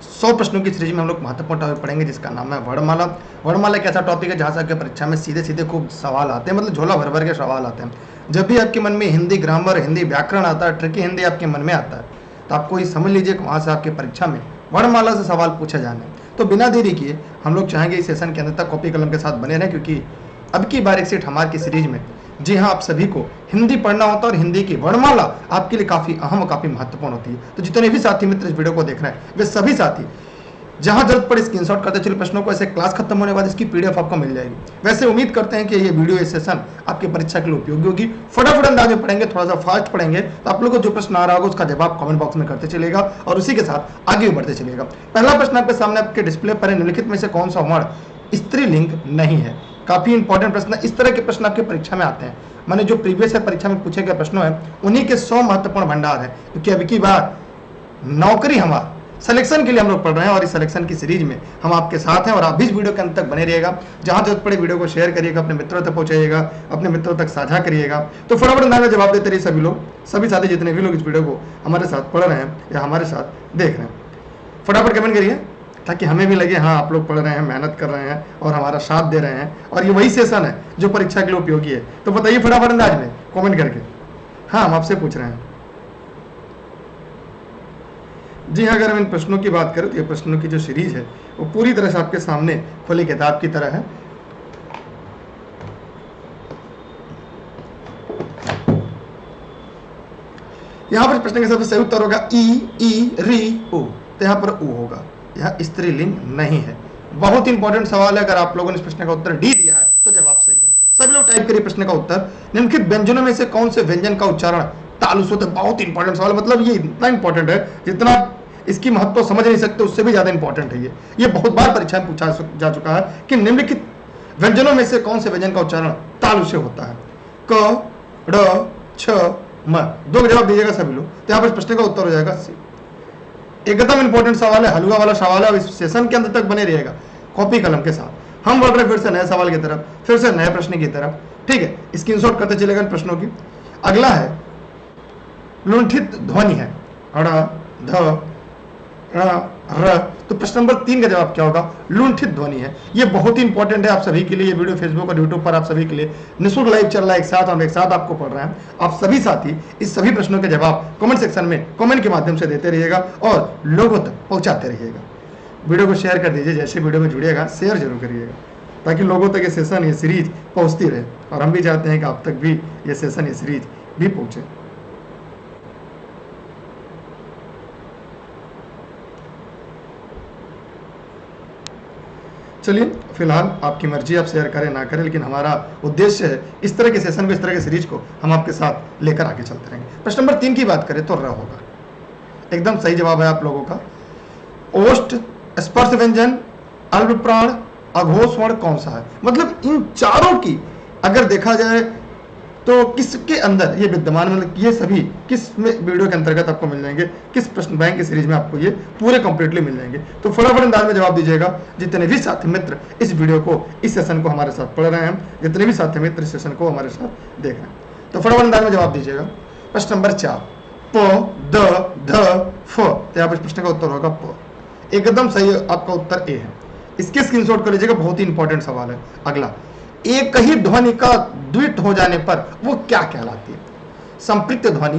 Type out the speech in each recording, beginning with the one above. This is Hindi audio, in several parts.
100 प्रश्नों की सीरीज में हम लोग महत्वपूर्ण टॉपिक पढ़ेंगे जिसका नाम है वर्णमाला। वर्णमाला एक ऐसा टॉपिक है जहाँ से आपके परीक्षा में सीधे सीधे खूब सवाल आते हैं, मतलब झोला भर भर के सवाल आते हैं। जब भी आपके मन में हिंदी ग्रामर, हिंदी व्याकरण आता है, ट्रिकी हिंदी आपके मन में आता है, तो आपको ये समझ लीजिए कि वहाँ से आपके परीक्षा में वर्णमाला से सवाल पूछे जाने। तो बिना देरी किए हम लोग चाहेंगे इस सेशन के अंदर तक कॉपी कलम के साथ बने रहें, क्योंकि अब की बार एक सेट हमारे की सीरीज में जी हाँ आप सभी को हिंदी पढ़ना होता है और हिंदी की वर्णमाला आपके लिए काफ़ी अहम और काफ़ी महत्वपूर्ण होती है। तो जितने भी साथी मित्र इस वीडियो को देख रहे हैं वे सभी साथी जहां जरूरत पड़े स्क्रीनशॉट करते चलिए प्रश्नों को, ऐसे क्लास खत्म होने के बाद इसकी पीडीएफ आपको मिल जाएगी। वैसे उम्मीद करते हैं कि ये वीडियो, ये सेशन आपकी परीक्षा के लिए उपयोगी होगी। फटाफट अंदाज में पढ़ेंगे, थोड़ा सा फास्ट पढ़ेंगे, तो आप लोगों को जो प्रश्न आ रहा होगा उसका जवाब कमेंट बॉक्स में करते चलेगा और उसी के साथ आगे भी बढ़ते चलेगा। पहला प्रश्न आपके सामने आपके डिस्प्ले पर है, निम्नलिखित में से कौन सा वर्ण स्त्रीलिंग नहीं है। काफी इंपॉर्टेंट प्रश्न है। इस तरह के प्रश्न आपके परीक्षा में आते हैं। मैंने जो प्रीवियस ईयर परीक्षा में पूछे गए प्रश्नों है उन्हीं के 100 महत्वपूर्ण भंडार है, क्योंकि अभी की बार नौकरी हमारा सिलेक्शन के लिए हम लोग पढ़ रहे हैं और इस सिलेक्शन की सीरीज में हम आपके साथ हैं और आप भी इस वीडियो के अंत तक बने रहिएगा। जहां जरूरत पड़े वीडियो को शेयर करिएगा, अपने मित्रों तक पहुंचाइएगा, अपने मित्रों तक साझा करिएगा। तो फटाफट अंदाज में जवाब देते रहिए सभी लोग, सभी साथी जितने भी लोग इस वीडियो को हमारे साथ पढ़ रहे हैं या हमारे साथ देख रहे हैं। फटाफट कमेंट करिए ताकि हमें भी लगे हाँ आप लोग पढ़ रहे हैं, मेहनत कर रहे हैं और हमारा साथ दे रहे हैं और ये वही सेशन है जो परीक्षा के लिए उपयोगी है। तो बताइए फटाफट अंदाज में कमेंट करके। हाँ, हम आपसे पूछ रहे हैं। जी हाँ, अगर हम इन प्रश्नों की बात करें तो ये प्रश्नों की जो सीरीज है वो पूरी तरह से आपके सामने खुली किताब की तरह है। यहां पर प्रश्न के सबसे सही उत्तर होगा ई री उ, तो यहां पर उ होगा। यह स्त्रीलिंग नहीं है। बहुत इंपॉर्टेंट सवाल है। अगर आप लोगों ने इस प्रश्न का उत्तर डी दिया है तो जवाब सही है। सभी लोग टाइप करिए प्रश्न का उत्तर। निम्नलिखित व्यंजनों में से कौन से व्यंजन का उच्चारण तालु से होता है। बहुत इंपॉर्टेंट सवाल, मतलब ये इतना इंपॉर्टेंट है जितना इसकी महत्व समझ नहीं सकते उससे भी ज्यादा इंपॉर्टेंट है। ये बहुत बार परीक्षा में पूछा जा चुका है कि निम्नलिखित व्यंजनों में से कौन से व्यंजन का उच्चारण तालु से होता है। क, ड़, छ, म। दो जवाब दीजिएगा सभी लोग। तो यहाँ पर प्रश्न का उत्तर हो जाएगा सी। एकदम इंपॉर्टेंट सवाल है, हलवा वाला सवाल है और इस सेशन के अंदर तक बने रहिएगा कॉपी कलम के साथ। हम बढ़ रहे फिर से नए सवाल की तरफ, फिर से नए प्रश्न की तरफ। ठीक है, स्क्रीनशॉट करते चलेगा इन प्रश्नों की। अगला है लुंठित ध्वनि है अड़, ध, र। तो प्रश्न नंबर 3 का जवाब क्या होगा? लुंठित ध्वनि है। ये बहुत ही इंपॉर्टेंट है आप सभी के लिए। ये वीडियो फेसबुक और यूट्यूब पर आप सभी के लिए निःशुल्क लाइव चल रहा है एक साथ, हम एक साथ आपको पढ़ रहे हैं। आप सभी साथी इस सभी प्रश्नों के जवाब कमेंट सेक्शन में कमेंट के माध्यम से देते रहिएगा और लोगों तक पहुंचाते रहिएगा। वीडियो को शेयर कर दीजिए, जैसे वीडियो में जुड़िएगा शेयर जरूर करिएगा ताकि लोगों तक ये सेशन, ये सीरीज पहुंचती रहे और हम भी चाहते हैं कि आप तक भी ये सेशन, ये सीरीज भी पहुंचे। चलिए, फिलहाल आपकी मर्जी, आप शेयर करें ना करें, लेकिन हमारा उद्देश्य है इस तरह के सेशन को, इस तरह के सीरीज को हम आपके साथ लेकर आगे चलते रहेंगे। प्रश्न नंबर 3 की बात करें तो र होगा। एकदम सही जवाब है आप लोगों का। ओष्ठ, स्पर्श व्यंजन, अल्प प्राण, अघोष वर्ण कौन सा है? मतलब इन चारों की अगर देखा जाए तो किसके अंदर ये विद्यमान, मतलब ये सभी किस में वीडियो के अंतर्गत आपको मिल जाएंगे, किस प्रश्न बैंक की सीरीज में आपको ये पूरे कंप्लीटली मिल जाएंगे। तो फटाफट अंदाज में जवाब दीजिएगा जितने भी साथी मित्र इस वीडियो को, इस सेशन को हमारे साथ पढ़ रहे हैं, जितने भी साथी मित्र इस सेशन को हमारे साथ देख रहे हैं, तो फटाफट अंदाज में जवाब दीजिएगा। प्रश्न नंबर 4 प, द, ध, फ। तो यहाँ पर प्रश्न का उत्तर होगा प। एकदम सही आपका उत्तर ए है। इसके स्क्रीनशॉट कर लीजिएगा, बहुत ही इंपॉर्टेंट सवाल है। अगला, एक ही ध्वनि का द्वित हो जाने पर वो क्या कहलाती है? संपृक्त ध्वनि,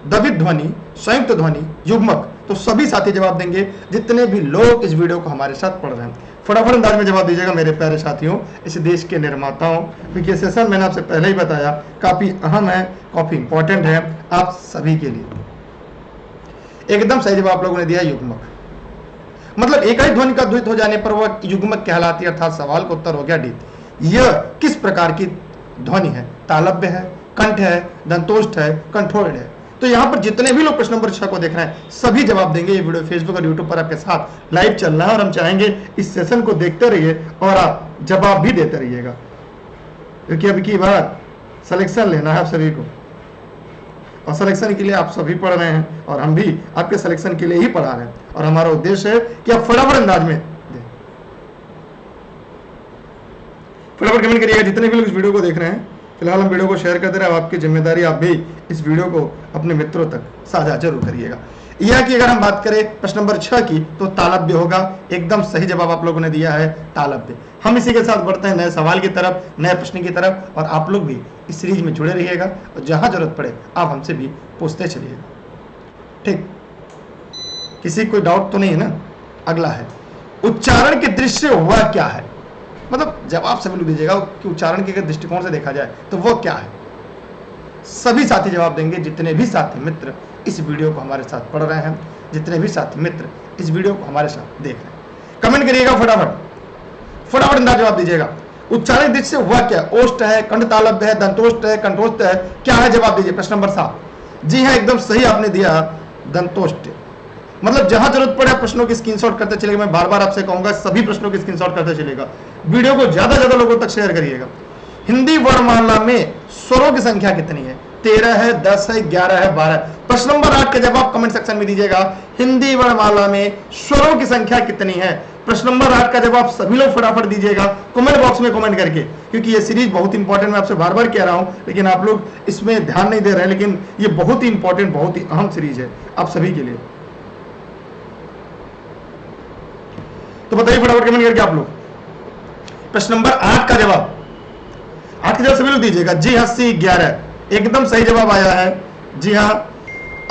द्वित ध्वनि, संयुक्त ध्वनि, युग्मक। तो सभी साथी जवाब देंगे जितने भी लोग इस वीडियो को हमारे साथ पढ़ रहे हैं। फटाफट अंदाज में जवाब दीजिएगा मेरे प्यारे साथियों, इस देश के निर्माताओं, क्योंकि ये सेशन मैंने आपसे पहले ही बताया काफी अहम है, काफी इंपॉर्टेंट है आप सभी के लिए। एकदम सही जवाब आप लोगों ने दिया युग्मक। मतलब एक ही ध्वनि का द्वित हो जाने पर वह युग्मक कहलाती है, अर्थात सवाल का उत्तर हो गया डी। यह किस प्रकार की ध्वनि है? तालव्य है, कंठ है, दंतोष्ठ है, कंठोड़ है। तो यहां पर जितने भी लोग प्रश्न नंबर 6 को देख रहे हैं सभी जवाब देंगे। ये वीडियो फेसबुक और यूट्यूब पर आपके साथ लाइव चल रहा है और हम चाहेंगे इस सेशन को देखते रहिए और आप जवाब भी देते रहिएगा, क्योंकि अब की बार सिलेक्शन लेना है आप सभी को और सिलेक्शन के लिए आप सभी पढ़ रहे हैं और हम भी आपके सिलेक्शन के लिए ही पढ़ा रहे हैं और हमारा उद्देश्य है कि आप फटाफट अंदाज में फटाफट कमेंट करिएगा जितने भी लोग इस वीडियो को देख रहे हैं। फिलहाल हम वीडियो को शेयर करते रहे, आपकी जिम्मेदारी, आप भी इस वीडियो को अपने मित्रों तक साझा जरूर करिएगा। यह कि अगर हम बात करें प्रश्न नंबर 6 की तो तालव्य होगा। एकदम सही जवाब आप लोगों ने दिया है तालव्य। हम इसी के साथ बढ़ते हैं नए सवाल की तरफ, नए प्रश्न की तरफ, और आप लोग भी इस सीरीज में जुड़े रहिएगा और जहां जरूरत पड़े आप हमसे भी पूछते चलिएगा। ठीक, किसी कोई डाउट तो नहीं है ना? अगला है उच्चारण के दृश्य वह क्या है? मतलब जवाब सभी लोग दीजिएगा कि उच्चारण के दृष्टिकोण से देखा जाए तो वो क्या है। सभी साथी जवाब देंगे, जितने भी साथी मित्र इस वीडियो को हमारे साथ पढ़ रहे हैं, जितने भी साथी मित्र इस वीडियो को हमारे साथ देख रहे हैं। कमेंट करिएगा फटाफट अंदाज जवाब दीजिएगा। उच्चारण दृश्य वह क्या है? ओष्ठ है, कंठ तालव्य है, दंतोष्ठ है, कंठोष्ठ है, क्या है? जवाब दीजिए। प्रश्न नंबर 7। जी हाँ, एकदम सही आपने दिया, दंतोष्ठ। मतलब जहां जरूरत पड़े प्रश्नों की स्क्रीनशॉट करते चलेगा। मैं बार बार आपसे कहूंगा सभी प्रश्नों की स्क्रीनशॉट करते चलेगा। वीडियो को ज्यादा ज्यादा लोगों तक शेयर करिएगा। हिंदी वर्णमाला में स्वरों की संख्या कितनी है? 13 है, 10 है, 11 है, 12 है। प्रश्न नंबर 8 का जवाब कमेंट सेक्शन में दीजिएगा। हिंदी वर्णमाला में स्वरों की संख्या कितनी है? प्रश्न नंबर 8 का जवाब सभी लोग फटाफट दीजिएगा कमेंट बॉक्स में कमेंट करके, क्योंकि ये सीरीज बहुत इंपॉर्टेंट, मैं आपसे बार बार कह रहा हूं लेकिन आप लोग इसमें ध्यान नहीं दे रहे हैं, लेकिन ये बहुत ही इंपॉर्टेंट, बहुत ही अहम सीरीज है आप सभी के लिए। तो बताइए फटाफट कमेंट करके आप लोग प्रश्न नंबर 8 का जवाब। 8 का जवाब सभी लोग दीजिएगा। जी हाँ, C 11 एकदम सही जवाब आया है। जी हाँ,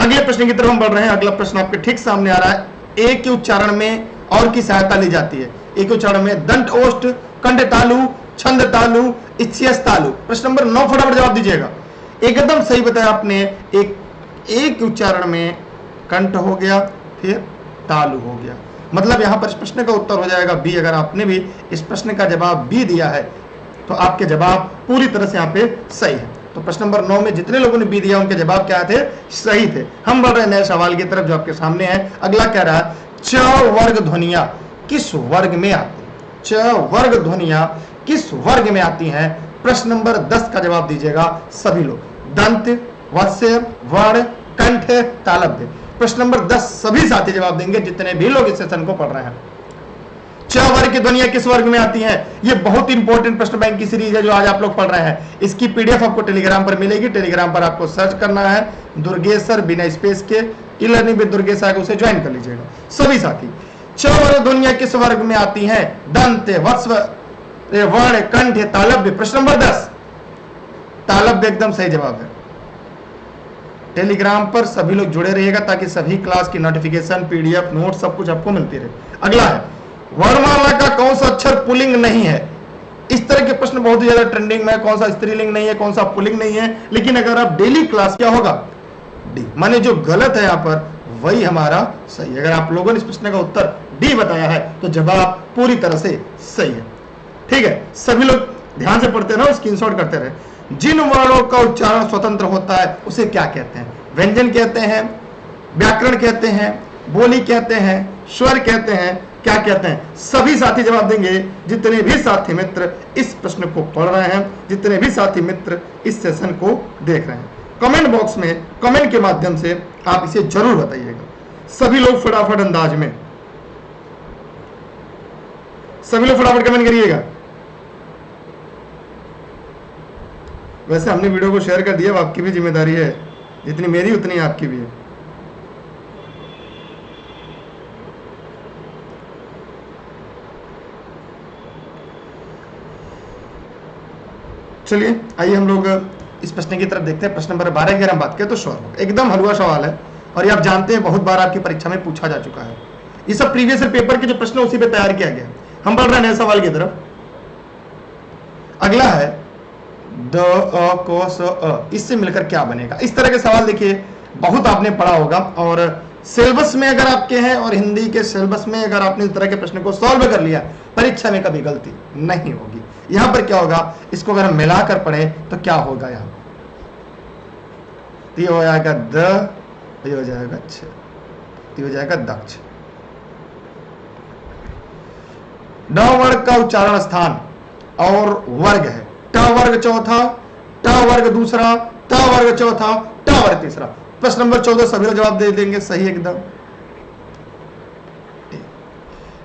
अगले प्रश्न की तरफ हम बढ़ रहे हैं। अगला प्रश्न आपके ठीक सामने आ रहा है। ए के उच्चारण में और की सहायता ली जाती है। ए के उच्चारण में दंत ओष्ठ, कंठ तालु, छंद तालु, इच्छ्यस तालु। प्रश्न नंबर 9 फटाफट जवाब दीजिएगा। एकदम सही बताया आपने। एक के उच्चारण में कंठ हो गया, फिर तालु हो गया। मतलब यहां पर इस प्रश्न का उत्तर हो जाएगा बी। अगर आपने भी इस प्रश्न का जवाब बी दिया है तो आपके जवाब पूरी तरह से यहाँ पे सही है। तो प्रश्न नंबर 9 में जितने लोगों ने बी दिया उनके जवाब क्या थे? सही थे। हम बढ़ रहे हैं नए सवाल की तरफ जो आपके सामने है। अगला कह रहा है च वर्ग ध्वनियां किस वर्ग में आती है? च वर्ग ध्वनियां किस वर्ग में आती हैं? प्रश्न नंबर 10 का जवाब दीजिएगा सभी लोग। दंत, वत्स्य, वर्ण, कंठ, तालव्य। प्रश्न नंबर 10 सभी साथी जवाब देंगे जितने भी लोग इस सेशन को पढ़ रहे हैं। च वर्ग की ध्वनियां किस वर्ग में आती हैं? ये बहुत इंपॉर्टेंट प्रश्न बैंक की सीरीज है जो आज आप लोग पढ़ रहे हैं। इसकी पीडीएफ आपको टेलीग्राम पर मिलेगी। टेलीग्राम पर आपको सर्च करना है दुर्गेश्वर बिना स्पेस के, ई लर्निंग विद दुर्गेश आगे उसे ज्वाइन कर लीजिएगा सभी साथी। च वर्ग ध्वनियां किस वर्ग में आती हैं? दंत, वत्स्य, वर्ण, कंठ, तालव्य। प्रश्न नंबर 10 तालव्य एकदम सही जवाब है। टेलीग्राम पर सभी लोग जुड़े रहिएगा ताकि सभी क्लास की नोटिफिकेशन, पीडीएफ, नोट सब कुछ आपको मिलती रहे। अगला है वर्णमाला का कौन सा अक्षर पुल्लिंग नहीं है? इस तरह के प्रश्न बहुत ही ज्यादा ट्रेंडिंग में। कौन सा स्त्रीलिंग नहीं है, कौन सा पुल्लिंग नहीं है? लेकिन अगर आप डेली क्लास, क्या होगा? डी। माने जो गलत है यहाँ पर वही हमारा सही है। अगर आप लोगों ने इस प्रश्न का उत्तर डी बताया है तो जवाब पूरी तरह से सही है। ठीक है, सभी लोग ध्यान से पढ़ते रहो, स्क्रीनशॉट करते रहे। जिन वर्णों का उच्चारण स्वतंत्र होता है उसे क्या कहते हैं? व्यंजन कहते हैं, व्याकरण कहते हैं, बोली कहते हैं, स्वर कहते हैं, क्या कहते हैं? सभी साथी जवाब देंगे जितने भी साथी मित्र इस प्रश्न को पढ़ रहे हैं, जितने भी साथी मित्र इस सेशन को देख रहे हैं। कमेंट बॉक्स में कमेंट के माध्यम से आप इसे जरूर बताइएगा। सभी लोग फटाफट अंदाज में, सभी लोग फटाफट कमेंट करिएगा। वैसे हमने वीडियो को शेयर कर दिया, अब आपकी भी जिम्मेदारी है, जितनी मेरी उतनी आपकी भी है। चलिए आइए हम लोग इस प्रश्न की तरफ देखते हैं। प्रश्न नंबर 12 की अगर हम बात करें तो स्वर एकदम हलवा सवाल है और ये आप जानते हैं बहुत बार आपकी परीक्षा में पूछा जा चुका है। ये सब प्रीवियस पेपर के जो प्रश्न उसी पे तैयार किया गया। हम बढ़ रहे हैं नए सवाल की तरफ। अगला है द, अ, को, स, अ। इससे मिलकर क्या बनेगा? इस तरह के सवाल देखिए बहुत आपने पढ़ा होगा और सिलेबस में अगर आपके हैं और हिंदी के सिलेबस में अगर आपने इस तरह के प्रश्न को सॉल्व कर लिया परीक्षा में कभी गलती नहीं होगी। यहां पर क्या होगा? इसको अगर हम मिलाकर पढ़े तो क्या होगा? यहां ये हो जाएगा द, ये हो जाएगा छ, ये हो जाएगा दक्ष। ड वर्ग का उच्चारण स्थान और वर्ग है ट वर्ग चौथा, ट वर्ग दूसरा, ट वर्ग चौथा, ट वर्ग तीसरा। प्रश्न नंबर 14 सभी लोग जवाब दे देंगे सही एकदम।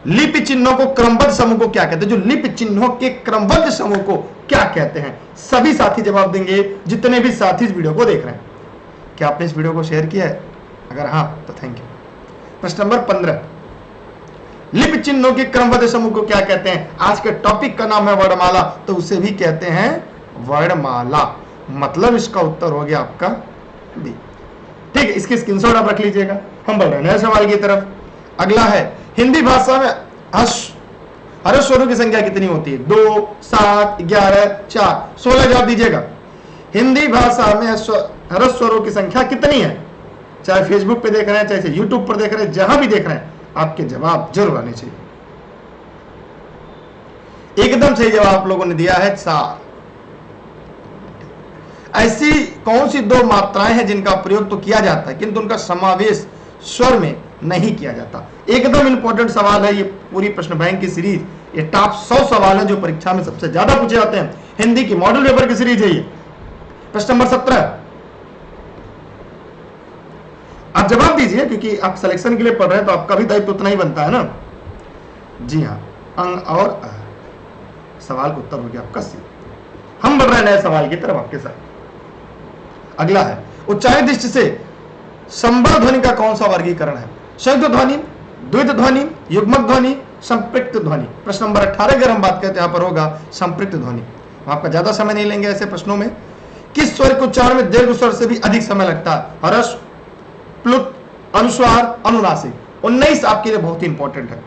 लिपि चिन्हों को क्रमबद्ध समूह को क्या कहते हैं? जो लिपि चिन्हों के क्रमबद्ध समूह को क्या कहते हैं? सभी साथी जवाब देंगे जितने भी साथी इस वीडियो को देख रहे हैं। क्या आपने इस वीडियो को शेयर किया है? अगर हाँ तो थैंक यू। प्रश्न नंबर 15, लिपि चिन्हों के क्रमबद्ध समूह को क्या कहते हैं? आज के टॉपिक का नाम है वर्णमाला, तो उसे भी कहते हैं वर्णमाला। मतलब इसका उत्तर हो गया आपका बी। ठीक है, इसकी स्क्रीनशॉट आप रख लीजिएगा। हम बढ़ रहे हैं नए सवाल की तरफ। अगला है, हिंदी भाषा में हर्ष स्वरों की संख्या कितनी होती है? 2, 7, 11, 4, 16 जवाब दीजिएगा। हिंदी भाषा में हर्ष स्वरों की संख्या कितनी है? चाहे फेसबुक पे देख रहे हैं, चाहे यूट्यूब पर देख रहे हैं, जहां भी देख रहे हैं, आपके जवाब जरूर आने चाहिए। एकदम सही जवाब आप लोगों ने दिया है 4। ऐसी कौन सी 2 मात्राएं हैं जिनका प्रयोग तो किया जाता है किंतु उनका समावेश स्वर में नहीं किया जाता? एकदम इंपॉर्टेंट सवाल है ये, पूरी प्रश्न बैंक की सीरीज, ये टॉप 100 सवाल है जो परीक्षा में सबसे ज्यादा पूछे जाते हैं। हिंदी की मॉडल पेपर की सीरीज है ये। प्रश्न नंबर 17, आप जवाब दीजिए क्योंकि आप सिलेक्शन के लिए पढ़ रहे हैं तो आपका भी दायित्व उतना ही बनता है ना। जी हाँ, अंग और सवाल का उत्तर हो गया आपका सी। हम बढ़ रहे हैं नए सवाल की तरफ आपके साथ। अगला है, उच्चारण दृष्टि से संबद्ध ध्वनि का कौन सा वर्गीकरण है? संयुक्त ध्वनि, द्वित ध्वनि, युग्मक ध्वनि, संपृक्त ध्वनि। प्रश्न नंबर 18 अगर हम बात करते हैं, यहां पर होगा संपृक्त ध्वनि। आपका ज्यादा समय नहीं लेंगे ऐसे प्रश्नों में। किस स्वर के उच्चारण में दीर्घ स्वर से भी अधिक समय लगता है? हर्ष, प्लुत, अनुस्वार, अनुनासिक। 19 आपके लिए बहुत ही इंपॉर्टेंट है।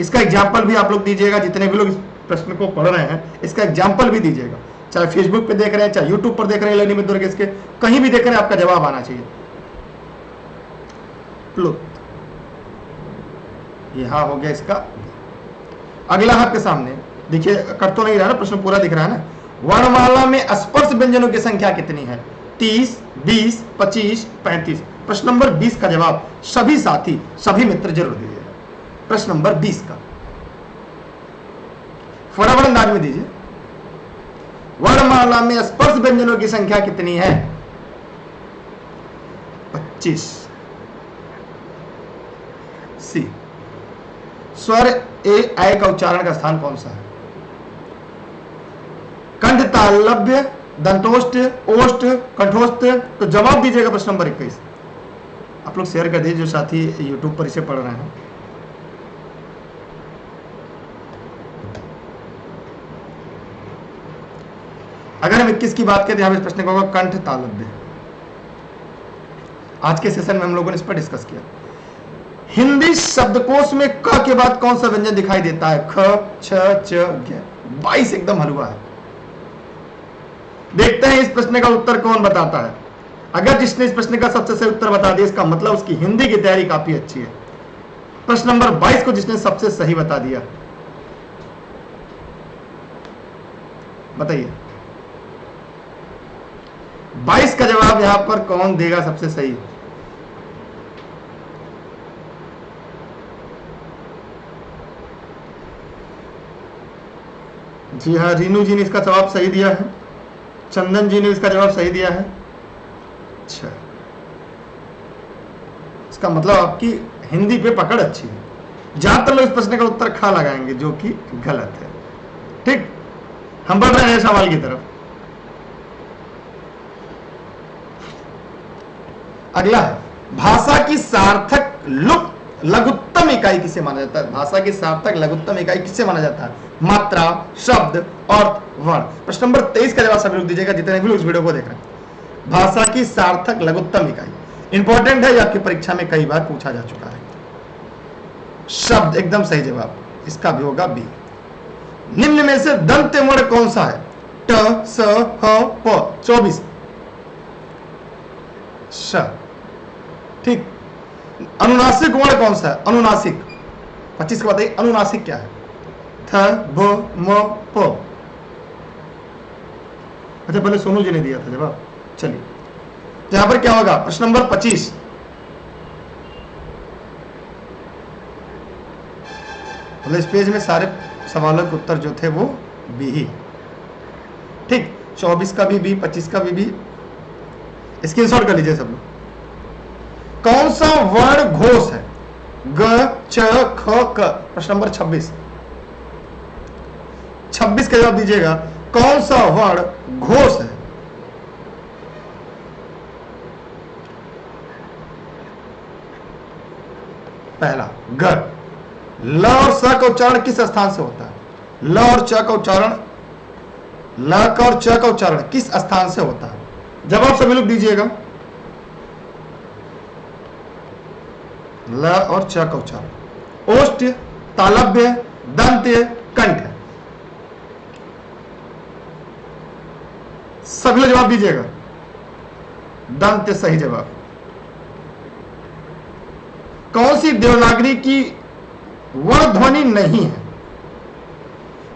इसका एग्जाम्पल भी आप लोग दीजिएगा, जितने भी लोग इस प्रश्न को पढ़ रहे हैं इसका एग्जाम्पल भी दीजिएगा। चाहे फेसबुक पे देख रहे हैं, चाहे यूट्यूब पर देख रहे हैं, लर्निंग विद दुर्गेश के कहीं भी देख रहे हैं, आपका जवाब आना चाहिए। प्लुत, यहां हो गया इसका। अगला आपके सामने देखिए, कर तो नहीं रहा ना, प्रश्न पूरा दिख रहा है ना। वर्णमाला में स्पर्श व्यंजनों की संख्या कितनी है? 30, 20, 25, 35। प्रश्न नंबर 20 का जवाब सभी साथी, सभी मित्र जरूर दीजिए। प्रश्न नंबर 20 का फटाफट अंदाज में दीजिए। वर्णमाला में स्पर्श व्यंजनों की संख्या कितनी है? 25। सी, स्वर ए आय का उच्चारण का स्थान कौन सा है? कंठ, तालव्य, दंतोष्ठ, ओष्ठ, कंठोष्ठ। तो जवाब दीजिएगा प्रश्न नंबर 21। आप लोग शेयर कर दीजिए जो साथी यूट्यूब पर इसे पढ़ रहे हैं। अगर हम 21 की बात करें, यहां इस प्रश्न का होगा कंठ तालव्य। आज के सेशन में हम लोगों ने इस पर डिस्कस किया। हिंदी शब्दकोश में क के बाद कौन सा व्यंजन दिखाई देता है? ख, छ, च, ग। 22 एकदम हलवा है। देखते हैं इस प्रश्न का उत्तर कौन बताता है। अगर जिसने इस प्रश्न का सबसे सही उत्तर बता दिया, इसका मतलब उसकी हिंदी की तैयारी काफी अच्छी है। प्रश्न नंबर 22 को जिसने सबसे सही बता दिया, बताइए 22 का जवाब यहां पर कौन देगा सबसे सही? जी हाँ, रीनू जी ने इसका जवाब सही दिया है। चंदन जी ने इसका जवाब सही दिया है। अच्छा, इसका मतलब आपकी हिंदी पे पकड़ अच्छी है। ज्यादातर लोग इस प्रश्न का उत्तर खा लगाएंगे, जो कि गलत है। ठीक, हम बढ़ रहे हैं सवाल की तरफ। अगला है, भाषा की सार्थक लघुत्तम इकाई किसे माना जाता है? भाषा की सार्थक लघुत्तम इकाई किसे माना जाता है? मात्रा, शब्द, अर्थ, वर्ण। प्रश्न नंबर 23 का जवाब सभी लोग दीजिएगा जितने भी लोग इस वीडियो को देख रहे हैं। भाषा की सार्थक लघुत्तम इकाई इंपॉर्टेंट है, आपकी परीक्षा में कई बार पूछा जा चुका है। शब्द एकदम सही जवाब, इसका भी होगा बी। निम्न में से दंत्य वर्ण कौन सा है? ट, स, ह, प। 24 श। ठीक, अनुनासिक वर्ण कौन सा है? अनुनासिक 25 का बताइए, अनुनासिक क्या है? थ, ब, म, प। अच्छा, पहले सोनू जी ने दिया था जवाब। चलिए, तो यहां पर क्या होगा? प्रश्न नंबर 25। मतलब इस पेज में सारे सवालों के उत्तर जो थे वो बी ही। ठीक, 24 का भी बी, 25 का भी बी। स्क्रीनशॉट कर लीजिए सब लोग। कौन सा वर्ण घोष है? ग, च, ख, क। प्रश्न नंबर 26। 26 का जवाब दीजिएगा। कौन सा वर्ण घोष है? पहला ग। ल और स का उच्चारण किस स्थान से होता है? ल और च का उच्चारण, ल का और च का उच्चारण किस स्थान से होता है? जवाब सभी लोग दीजिएगा। ल और च का उच्चारण ओष्ठ, तालव्य, दंत्य, कंठ। सभी लोग जवाब दीजिएगा। दंत्य सही जवाब। कौन सी देवनागरी की वर्ण ध्वनि नहीं है?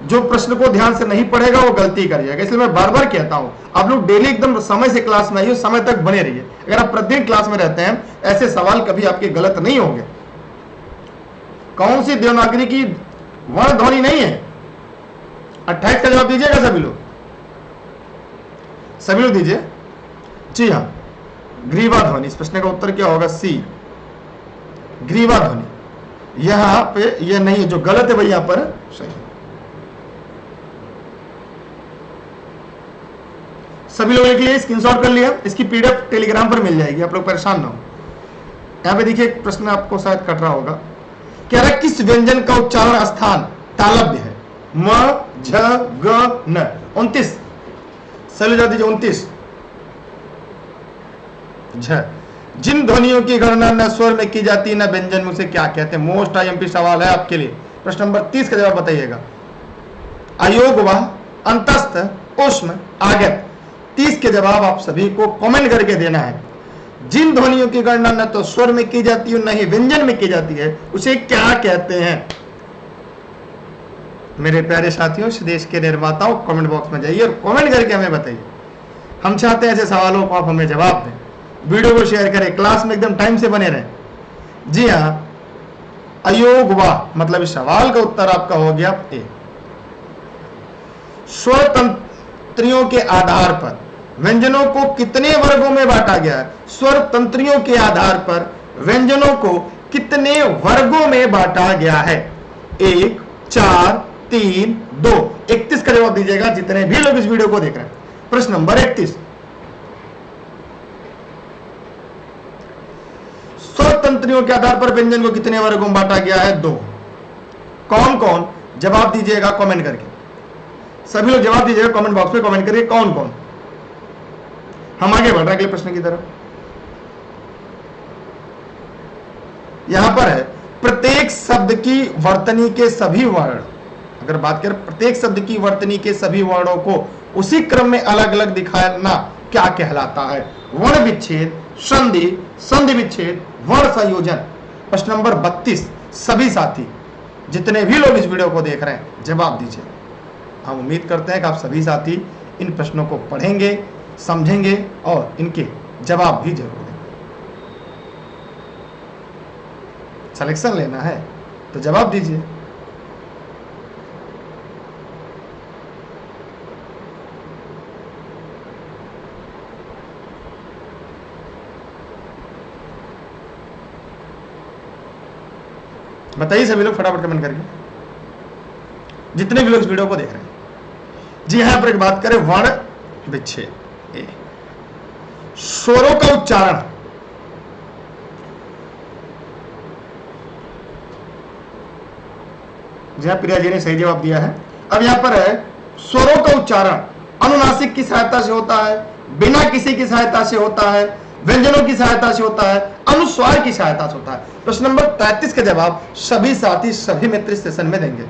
जो प्रश्न को ध्यान से नहीं पढ़ेगा वो गलती कर जाएगा, इसलिए मैं बार बार कहता हूं आप लोग डेली एकदम समय से क्लास में आइए, समय तक बने रहिए। अगर आप प्रतिदिन क्लास में रहते हैं ऐसे सवाल कभी आपके गलत नहीं होंगे। कौन सी देवनागरी की वर्ण ध्वनि नहीं है? 28 का जवाब दीजिएगा सभी लोग। सभी लोग दीजिए। जी हाँ, ग्रीवा ध्वनि। इस प्रश्न का उत्तर क्या होगा? सी, ग्रीवा ध्वनि। यहां पे ये नहीं है, जो गलत है भाई यहां पर सही। सभी लोगों के लिए स्क्रीनशॉट कर लिया, इसकी पीडीएफ टेलीग्राम पर मिल जाएगी, आप लोग परेशान ना हो। यहां पे देखिए एक प्रश्न आपको शायद कट रहा होगा, कह रहा है किस व्यंजन का उच्चारण स्थान तालव्य है? म, झ, ग, न। 29 सभी जा दीजिए। 29 झ। जिन ध्वनियों की गणना न स्वर में की जाती है न व्यंजन में, उसे क्या कहते हैं? मोस्ट आईएमपी सवाल है आपके लिए। प्रश्न नंबर 30 का जवाब बताइएगा। अयोगवाह, अंतस्थ, ऊष्म, आगत। 30 के जवाब आप सभी को कमेंट करके देना है। जिन ध्वनियों की गणना न तो स्वर में की जाती है न ही व्यंजन में की जाती है, उसे क्या कहते हैं? मेरे प्यारे साथियों, इस देश के निर्माताओं, कमेंट बॉक्स में जाइए और कमेंट करके हमें बताइए। हम चाहते हैं ऐसे सवालों को आप हमें जवाब दें। वीडियो को शेयर करें, क्लास में एकदम टाइम से बने रहें। जी हाँ, अयोगवाह मतलब इस सवाल का उत्तर आपका हो गया ए। स्वर तंत्रियों के आधार पर व्यंजनों को कितने वर्गों में बांटा गया है? स्वर तंत्रियों के आधार पर व्यंजनों को कितने वर्गों में बांटा गया है? 1, 4, 3, 2। 31 का जवाब दीजिएगा जितने भी लोग इस वीडियो को देख रहे हैं। प्रश्न नंबर 31, स्वर तंत्रियों के आधार पर व्यंजन को कितने वर्गों में बांटा गया है? 2। कौन कौन? जवाब दीजिएगा कमेंट करके। सभी लोग जवाब दीजिएगा कमेंट बॉक्स में, कमेंट करिए कौन कौन। हम आगे बढ़ रहे हैं अगले प्रश्न की तरफ। यहां पर है प्रत्येक शब्द की वर्तनी के सभी वर्ण। अगर बात करें प्रत्येक शब्द की वर्तनी के सभी वर्णों को उसी क्रम में अलग अलग दिखाना क्या कहलाता है? वर्ण विच्छेद, संधि, संधि विच्छेद, वर्ण संयोजन। प्रश्न नंबर 32 सभी साथी जितने भी लोग इस वीडियो को देख रहे हैं जवाब दीजिए। हम उम्मीद करते हैं कि आप सभी साथी इन प्रश्नों को पढ़ेंगे, समझेंगे और इनके जवाब भी जरूर देंगे। सिलेक्शन लेना है तो जवाब दीजिए। बताइए सभी लोग फटाफट कमेंट करके, जितने भी लोग इस वीडियो को देख रहे हैं। जी यहां पर एक बात करें वर्ण विच्छेद। स्वरों का उच्चारण जहां प्रिया जी ने सही जवाब दिया है। अब यहां पर है स्वरों का उच्चारण अनुनासिक की सहायता से होता है, बिना किसी की सहायता से होता है, व्यंजनों की सहायता से होता है, अनुस्वार की सहायता से होता है। प्रश्न नंबर 33 का जवाब सभी साथी सभी मित्र इस सेशन में देंगे।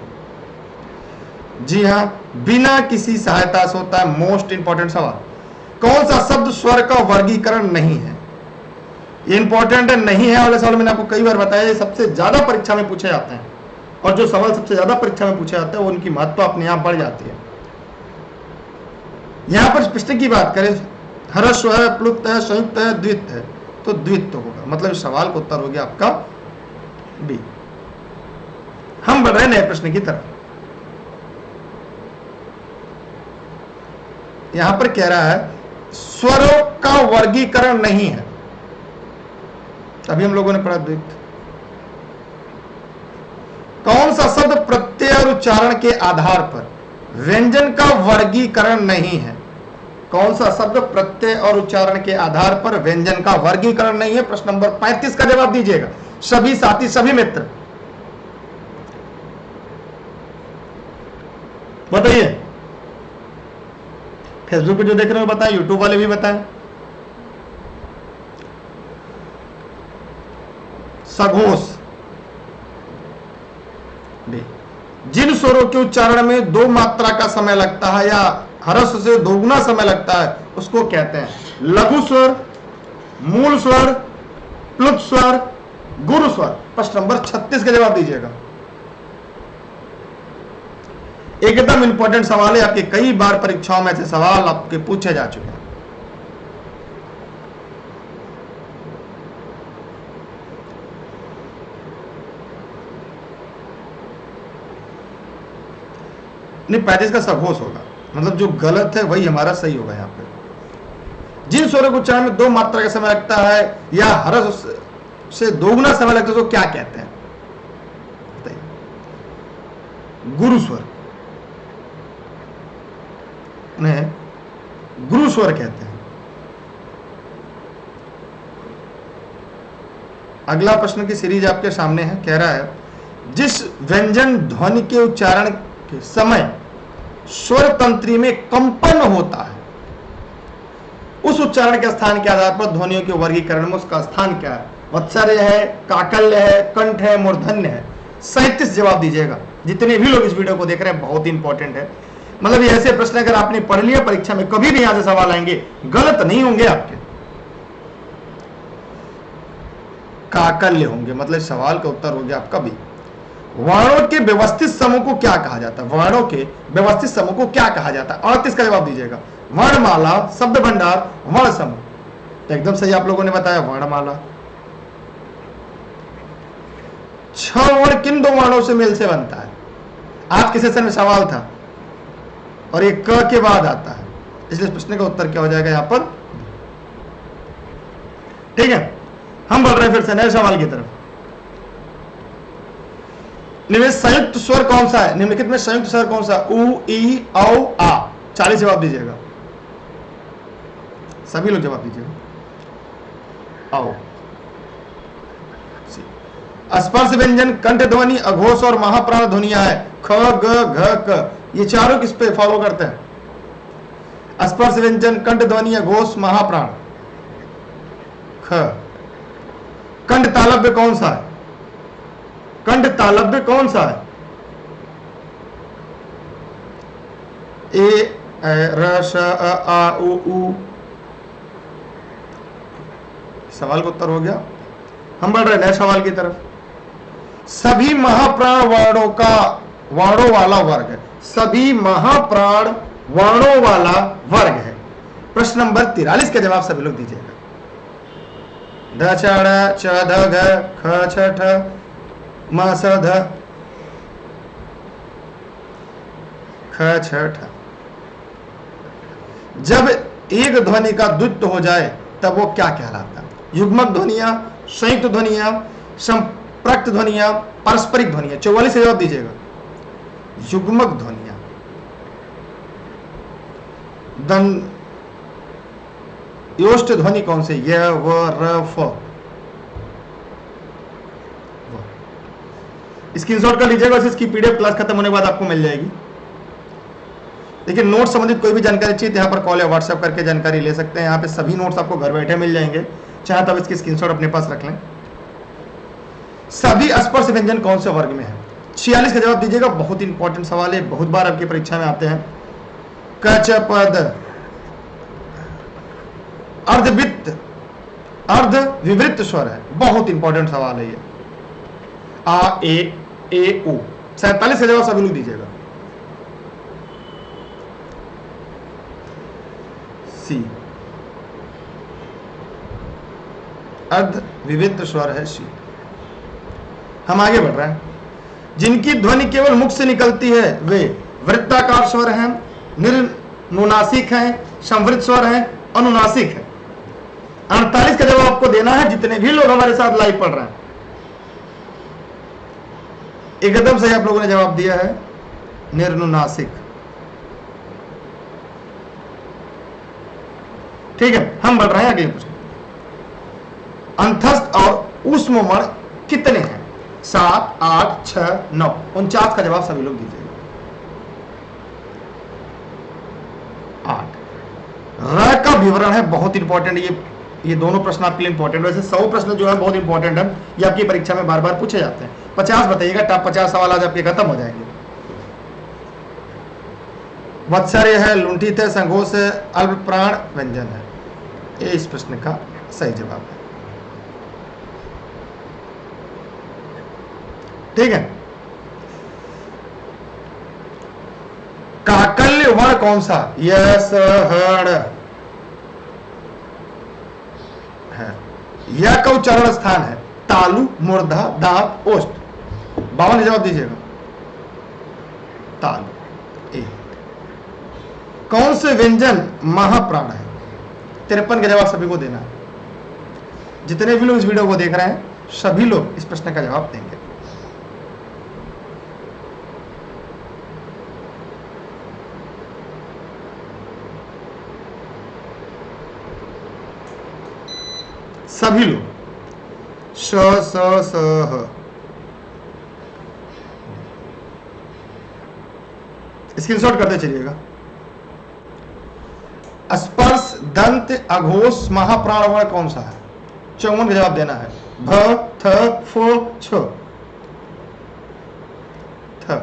जी हां, बिना किसी सहायता से होता है। मोस्ट इंपॉर्टेंट सवाल, कौन सा शब्द स्वर का वर्गीकरण नहीं है? ये इंपॉर्टेंट नहीं है वाले सवाल मैंने आपको कई बार बताया, ये सबसे ज्यादा परीक्षा में पूछे जाते हैं और जो सवाल सबसे ज्यादा परीक्षा में पूछे जाते हैं वो उनकी महत्व अपने आप बढ़ जाती है। यहां पर प्रश्न की बात करें, ह्रस्व है, प्लुत है, संयुक्त है, द्वित है, तो द्वित तो होगा, मतलब इस सवाल का उत्तर हो गया आपका बी। हम बढ़ रहे हैं नए प्रश्न की तरफ। यहां पर कह रहा है स्वरों का वर्गीकरण नहीं है। अभी हम लोगों ने पढ़ा द्वित। कौन सा शब्द प्रत्यय और उच्चारण के आधार पर व्यंजन का वर्गीकरण नहीं है? कौन सा शब्द प्रत्यय और उच्चारण के आधार पर व्यंजन का वर्गीकरण नहीं है? प्रश्न नंबर 35 का जवाब दीजिएगा। सभी साथी, सभी मित्र। बताइए, फेसबुक पे जो देख रहे हो बताएं, यूट्यूब वाले भी बताएं। सघोष, जिन स्वरों के उच्चारण में 2 मात्रा का समय लगता है या ह्रस्व से दोगुना समय लगता है उसको कहते हैं लघु स्वर, मूल स्वर, प्लुत स्वर, गुरु स्वर। प्रश्न नंबर 36 का जवाब दीजिएगा। एकदम इंपॉर्टेंट सवाल है, आपके कई बार परीक्षाओं में ऐसे सवाल आपके पूछे जा चुके हैं। नहीं, 35 का सघोष होगा, मतलब जो गलत है वही हमारा सही होगा। यहां पे जिन स्वरों को उच्चारण में 2 मात्रा का समय लगता है या ह्रस्व से दोगुना समय लगता है तो क्या कहते हैं? बताइए। गुरु स्वर, उन्हें गुरु स्वर कहते हैं। अगला प्रश्न की सीरीज आपके सामने है, कह रहा है जिस व्यंजन ध्वनि के उच्चारण के समय स्वर तंत्री में कंपन होता है उस उच्चारण के स्थान के आधार पर ध्वनियों के वर्गीकरण में उसका स्थान क्या है? वत्सर्य है, काकल्य है, कंठ है, मूर्धन्य है। 37 जवाब दीजिएगा। जितने भी लोग इस वीडियो को देख रहे हैं, बहुत इंपॉर्टेंट है। मतलब ये ऐसे प्रश्न अगर आपने पढ़ लिया परीक्षा में, कभी भी यहां से सवाल आएंगे, गलत नहीं होंगे आपके, काकल्य होंगे। मतलब सवाल का उत्तर हो गया आपका बी। वर्णों के व्यवस्थित समूह को क्या कहा जाता है? वर्णों के व्यवस्थित समूह को क्या कहा जाता है? 38 का जवाब दीजिएगा। वर्णमाला, शब्द भंडार, वर्ण समूह। तो एकदम सही आप लोगों ने बताया, वर्णमाला। 6 वर्ण किन 2 वर्णों से मेल से बनता है? आज के सेशन में सवाल था और ये क के बाद आता है, इसलिए प्रश्न का उत्तर क्या हो जाएगा यहां पर? ठीक है, हम बढ़ रहे हैं फिर से नए सवाल की तरफ। निम्नलिखित संयुक्त स्वर कौन सा है? निम्नलिखित में संयुक्त स्वर कौन सा? उ, ई, औ, आ। 40 जवाब दीजिएगा। सभी लोग जवाब दीजिएगा। आओ। स्पर्श व्यंजन, कंठ ध्वनि, अघोष और महाप्राण ध्वनियां है। ख, ग, घ, क। ये चारों किस पे फॉलो करते हैं? स्पर्श व्यंजन, कंठ ध्वनि, अघोष, महाप्राण। ख। कंठ तालव्य कौन सा है? कंठ तालव्य कौन सा है? ए, र, श, आ, उ। सवाल का उत्तर हो गया। हम बढ़ रहे नए सवाल की तरफ। सभी महाप्राण वर्णों का वर्णों वाला वर्ग है। सभी महाप्राण वर्णों वाला वर्ग है। प्रश्न नंबर 43 का जवाब सभी लोग दीजिएगा। ध, च, ड़, च, ध, घ, ख, छ, ठ, म, स, ध, ख, छ, ठ। जब एक ध्वनि का द्वित्व हो जाए तब वो क्या कहलाता है? युग्मक ध्वनियां, संयुक्त ध्वनियां, संप्रक्त ध्वनियां, पारस्परिक ध्वनियां। 44 से जवाब दीजिएगा। युग्मक ध्वनियां। योष्ट ध्वनि कौन से? य, व, र, फ। स्क्रीनशॉट कर लीजिएगा, इसकी पीडीएफ क्लास खत्म होने के बाद आपको मिल जाएगी। लेकिन नोट संबंधित कोई भी जानकारी चाहिए तो यहाँ पर कॉल या व्हाट्सएप करके जानकारी ले सकते हैं। यहाँ पे सभी नोट्स आपको घर बैठे मिल जाएंगे, चाहे तब इसकी स्क्रीनशॉट अपने पास रख लें। सभी स्पर्श व्यंजन कौन से वर्ग में है? 46 का जवाब दीजिएगा। बहुत इंपॉर्टेंट सवाल है, बहुत बार आपकी परीक्षा में आते हैं। क, च, पद, अर्धवृत्त, अर्ध विवृत्त स्वर है। बहुत इंपॉर्टेंट सवाल है ये। आ, ए, उ। 47 का जवाब सभी लोग दीजिएगा। सी, अर्ध विविध स्वर है सी। हम आगे बढ़ रहे हैं। जिनकी ध्वनि केवल मुख से निकलती है वे वृत्ताकार स्वर हैं, निर्नुनासिक हैं, संवृत स्वर हैं, अनुनासिक है। 48 का जवाब आपको देना है, जितने भी लोग हमारे साथ लाइव पढ़ रहे हैं। एकदम सही आप लोगों ने जवाब दिया है, निर्नुनासिक। ठीक है, हम बढ़ रहे हैं अगले प्रश्न। अंतस्थ और ऊष्ममण कितने हैं? 7, 8, 6, 9। 49 का जवाब सभी लोग दीजिएगा। 8। र का विवरण है, बहुत इंपॉर्टेंट। ये दोनों प्रश्न आपके लिए इंपॉर्टेंट। वैसे 100 प्रश्न जो है बहुत इंपॉर्टेंट है, ये आपकी परीक्षा में बार बार पूछे जाते हैं। 50 बताइएगा, टॉप 50 सवाल आज आपके खत्म हो जाएंगे। वत्सर्य है, लुंठित है, संघोष है, अल्पप्राण व्यंजन है। ये इस प्रश्न का सही जवाब है। ठीक है। काकल्य वर्ण कौन सा? यस हड़ है। यह का उच्चारण स्थान है तालु, मूर्धा, दांत, ओष्ठ। 52 जवाब दीजिएगा। तालु। ए। कौन से व्यंजन महाप्राण है? 53 का जवाब सभी को देना है। जितने भी लोग इस वीडियो को देख रहे हैं सभी लोग इस प्रश्न का जवाब देंगे। सभी लोग श स स ह। स्क्रीनशॉट करते चलिएगा। स्पर्श, दंत, अघोष, महाप्राण वर्ण कौन सा है? 54 का जवाब देना है। भ, थ, फ, छ। थ।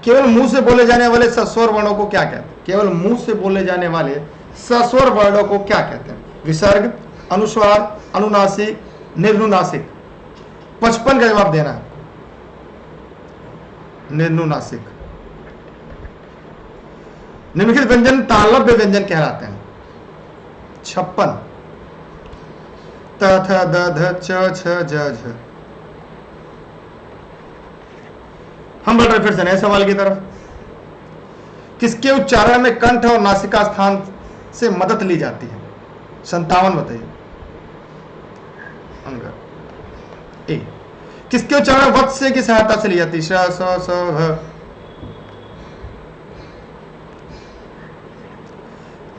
केवल मुंह से बोले जाने वाले सस्वर वर्णों को क्या कहते हैं? केवल मुंह से बोले जाने वाले सस्वर वर्णों को क्या कहते हैं? विसर्ग, अनुस्वार, अनुनासिक, निर्नुनासिक। 55 का जवाब देना है। निर्नुनासिक। निम्नलिखित व्यंजन तालव्य व्यंजन कहलाते हैं। 56। त, थ, द, ध, च, छ, ज, झ। हम बढ़ रहे फिर से नए सवाल की तरफ। किसके उच्चारण में कंठ और नासिका स्थान से मदद ली जाती है? 57 बताइए। ए। किसके उच्चारण वत्स्य की सहायता से ली जाती है? श, स, स, ह।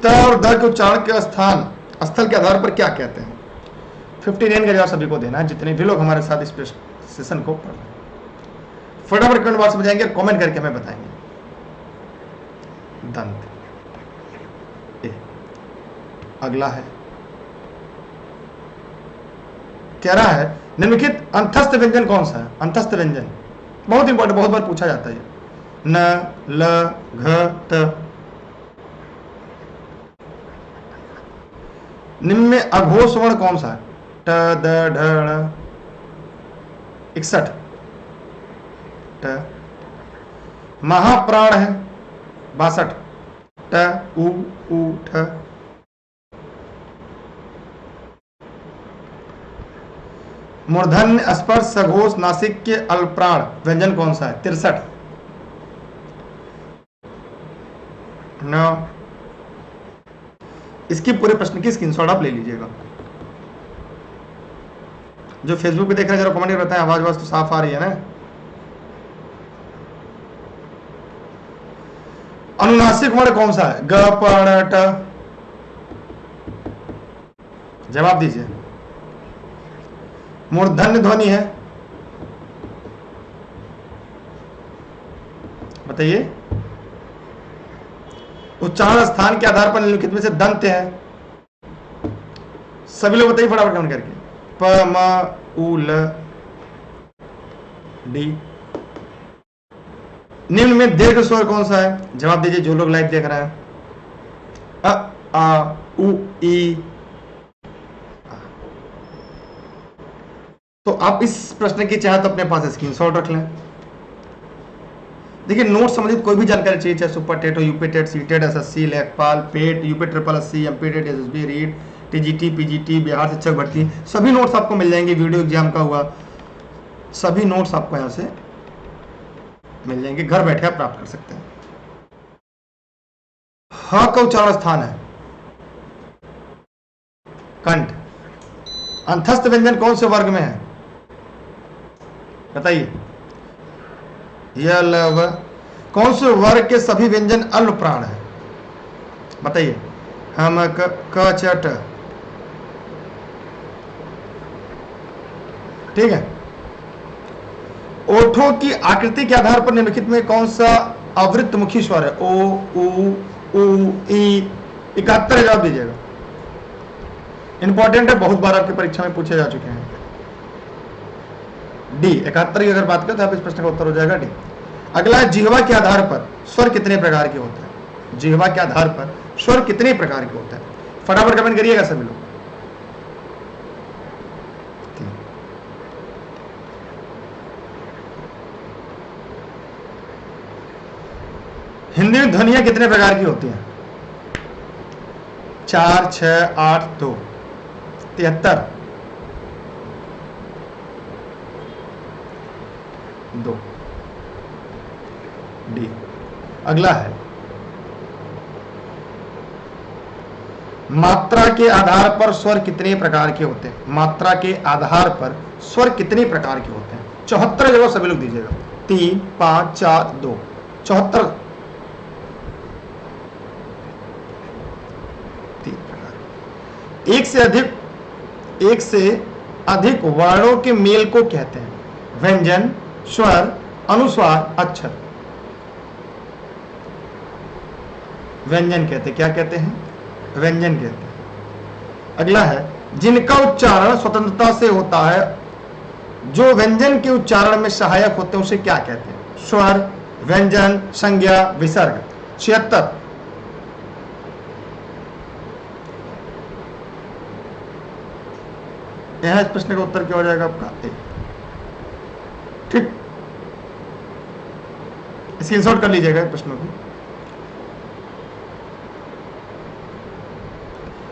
त और द के उच्चारण के स्थल के आधार पर क्या कहते हैं? 59 का जवाब सभी को देना है, जितने भी लोग हमारे साथ इस सेशन को पढ़ रहे हैं। फटाफट कमेंट बॉक्स में जाएंगे और कमेंट करके हमें बताएंगे। दंत। ए। अगला है, कह रहा है निम्नलिखित अंतस्थ व्यंजन कौन सा है? अंतस्थ व्यंजन बहुत इंपॉर्टेंट, बहुत बार पूछा जाता है। न, ल, घ, त। निम्न में अघोष वर्ण कौन सा है? ट, द, ढ, ण। 61। ट। महाप्राण है 62। ट, उ, ठ। मूर्धन्य, स्पर्श, सघोष, नासिक के अल्पप्राण व्यंजन कौन सा है? 63। 9। इसकी पूरे प्रश्न की स्क्रीनशॉट आप ले लीजिएगा। जो फेसबुक पे देख रहे हैं जरा कमेंट करके बताएं, आवाज तो साफ आ रही है ना? अनुनासिक वर्ण कौन सा है? ग, प, ण, ट। जवाब दीजिए। मूर्धन्य ध्वनि है, बताइए। उच्चारण स्थान के आधार पर निम्नलिखित में से दंत है। सभी लोग बताइए फटाफट कमेंट करके। प, म, उ, ल, डी। निम्न में दीर्घ स्वर कौन सा है? जवाब दीजिए जो लोग लाइव देख रहे हैं। अ, आ, उ, ई। तो आप इस प्रश्न की चाहे तो अपने पास स्क्रीनशॉट रख लें। देखिए, नोट संबंधित कोई भी जानकारी चाहिए, चाहे सुपर टेट हो, UP TET, C TET, SSC, लेखपाल, PET, UP triple SC, MP TET, SSB, REET, TGT, PGT, Bihar शिक्षक भर्ती, सभी नोट्स आपको मिल जाएंगे। वीडियो एग्जाम का हुआ, सभी नोट्स आपको यहाँ से मिल जाएंगे, घर बैठे आप प्राप्त कर सकते हैं। ह का उच्चारण स्थान है कंठ। अंतस्थ व्यंजन कौन से वर्ग में है? बताइए। य, ल, व। कौन से वर्ग के सभी व्यंजन अल्प प्राण है? बताइए। हम, क, च, ट। ठीक है। ओठों की आकृति के आधार पर निम्नलिखित में कौन सा अवृत्तमुखी स्वर है? ओ, उ, ई। 71 जवाब दीजिएगा। इंपॉर्टेंट है, बहुत बार आपकी परीक्षा में पूछे जा चुके हैं। डी 71 की अगर बात करें तो आप इस प्रश्न का उत्तर हो जाएगा डी। अगला है, जिह्वा के आधार पर स्वर कितने प्रकार के होते हैं? जिह्वा के आधार पर स्वर कितने प्रकार के होते हैं? फटाफट कमेंट करिएगा सभी लोग। हिंदी में ध्वनियां कितने प्रकार की होती हैं? 4, 6, 8, 2। 73 2 डी। अगला है, मात्रा के आधार पर स्वर कितने प्रकार के होते हैं? मात्रा के आधार पर स्वर कितने प्रकार के होते हैं? 74 जगह सभी लोग दीजिएगा। 3, 5, 4, 2। 74 एक से अधिक वर्णों के मेल को कहते हैं व्यंजन, स्वर, अनुस्वार, अक्षर। व्यंजन कहते हैं। क्या कहते हैं? व्यंजन कहते हैं। अगला है, जिनका उच्चारण स्वतंत्रता से होता है, जो व्यंजन के उच्चारण में सहायक होते हैं, उसे क्या कहते हैं? स्वर, व्यंजन, संज्ञा, विसर्ग। 76 यहां इस प्रश्न का उत्तर क्या हो जाएगा आपका? ए। ठीक, स्क्रीनशॉट कर लीजिएगा प्रश्नों की।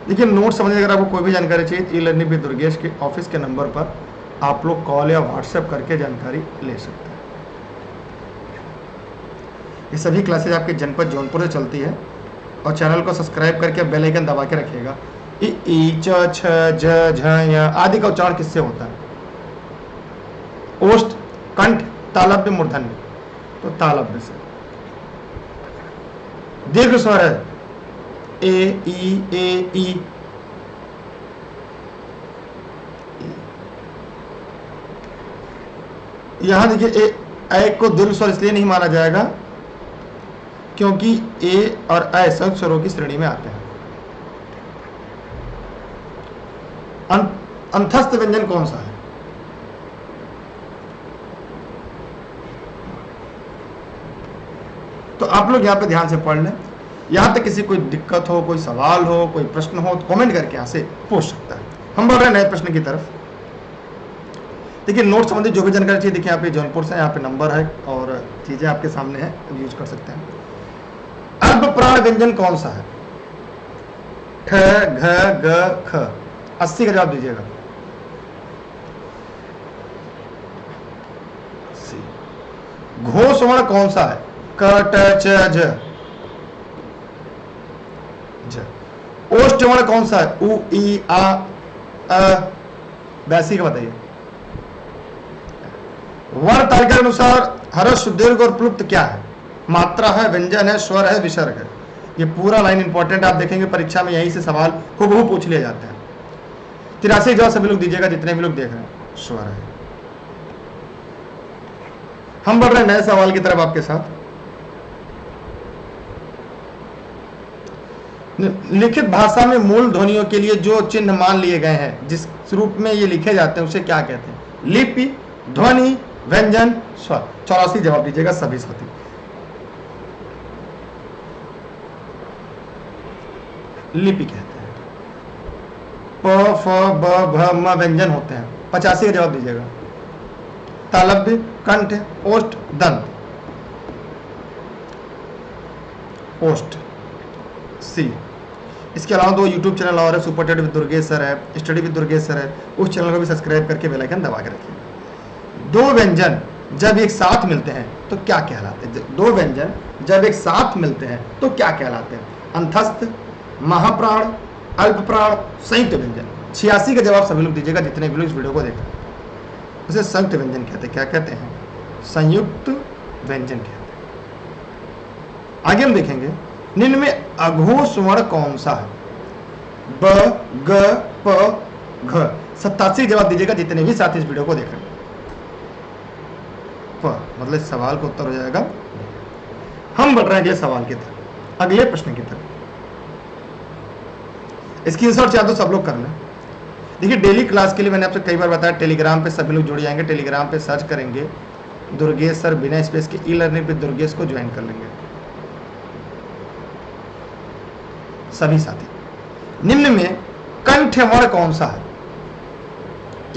देखिए, नोट समझिए, अगर आपको कोई भी जानकारी चाहिए ई लर्निंग विद दुर्गेश के ऑफिस के नंबर पर आप लोग कॉल या व्हाट्सएप करके जानकारी ले सकते हैं। ये सभी क्लासेज आपके जनपद जौनपुर से चलती है, और चैनल को सब्सक्राइब करके बेल आइकन दबा के रखिएगा। ई, च, छ, ज, झ, य आदि का उच्चारण किससे होता है? ओष्ठ, कंठ, तालव्य, मूर्धन्य। तो तालव्य से। दीर्घ स्वर है ए, ई। यहां देखिए, ए को दीर्घ स्वर इसलिए नहीं माना जाएगा क्योंकि ए और ऐ संयुक्त स्वरों की श्रेणी में आते हैं। अंतस्थ व्यंजन कौन सा है? तो आप लोग यहां पे ध्यान से पढ़ लें। यहां तक किसी कोई दिक्कत हो, कोई सवाल हो, कोई प्रश्न हो तो कमेंट करके यहां से पूछ सकता है। हम बढ़ रहे हैं नए प्रश्न की तरफ। देखिए, नोट संबंधी जो भी जानकारी चाहिए, देखिए यहाँ पे जौनपुर से यहाँ पे नंबर है और चीजें आपके सामने है, यूज कर सकते हैं। अल्प प्राण व्यंजन कौन सा है? ठ, घ, ग, ख। 80 का जवाब दीजिएगा। घोष वर्ण कौन सा है? क, ट, च, ज। ओष्ठ वर्ण कौन सा है? उ, ई, आ, अ। 82 का बताइए। वर्ण तालिका के अनुसार हर्ष, दीर्घ और प्लुप्त क्या है? मात्रा है, व्यंजन है, स्वर है, विसर्ग है। ये पूरा लाइन इंपॉर्टेंट, आप देखेंगे परीक्षा में यहीं से सवाल हूबहू पूछ लिए जाते हैं। 83 जवाब सभी लोग दीजिएगा, जितने भी लोग देख रहे हैं। स्वर है। हम बढ़ रहे हैं नए सवाल की तरफ आपके साथ। लिखित भाषा में मूल ध्वनियों के लिए जो चिन्ह मान लिए गए हैं, जिस रूप में ये लिखे जाते हैं, उसे क्या कहते हैं? लिपि, ध्वनि, व्यंजन, स्वर। 84 जवाब दीजिएगा सभी साथी। लिपि कहते हैं। प, फ, ब, भ, म व्यंजन होते हैं। 85 का जवाब दीजिएगा। तालव्य, कंठ, ओष्ठ, दंत। ओष्ठ, सी। इसके अलावा 2 यूट्यूब चैनल और है, super Ted with Durgesh sir है, स्टडी विद दुर्गेश सर है। उस चैनल को भी सब्सक्राइब करके बेल आइकन दबा के रखिए। 2 व्यंजन जब एक साथ मिलते हैं तो क्या कहलाते हैं? 2 व्यंजन जब एक साथ मिलते हैं तो क्या कहलाते हैं? अंतस्थ, महाप्राण, अल्प प्राण, संयुक्त व्यंजन। 86 का जवाब सभी लोग दीजिएगा, जितने भी लोग इस वीडियो को देख रहे हैं। उसे संयुक्त व्यंजन कहते हैं। क्या कहते हैं? संयुक्त व्यंजन कहते हैं। आगे हम देखेंगे, निम्न में अघोष वर्ण कौन सा है? ब, ग, प, घ। 87 जवाब दीजिएगा जितने भी साथी इस वीडियो को देख रहे हैं। मतलब इस सवाल का उत्तर हो जाएगा। हम बढ़ रहे हैं अगले सवाल की तरफ, अगले प्रश्न की तरफ। स्क्रीनशॉट चाहे तो सब लोग कर लें। देखिए डेली क्लास के लिए मैंने आपसे कई बार बताया, टेलीग्राम पे सभी लोग जुड़ जाएंगे। टेलीग्राम पे सर्च करेंगे दुर्गेश सर बिना स्पेस के, ई लर्निंग पे दुर्गेश को ज्वाइन कर लेंगे सभी साथी। निम्न में कंठ्यवर्ण कौन सा है?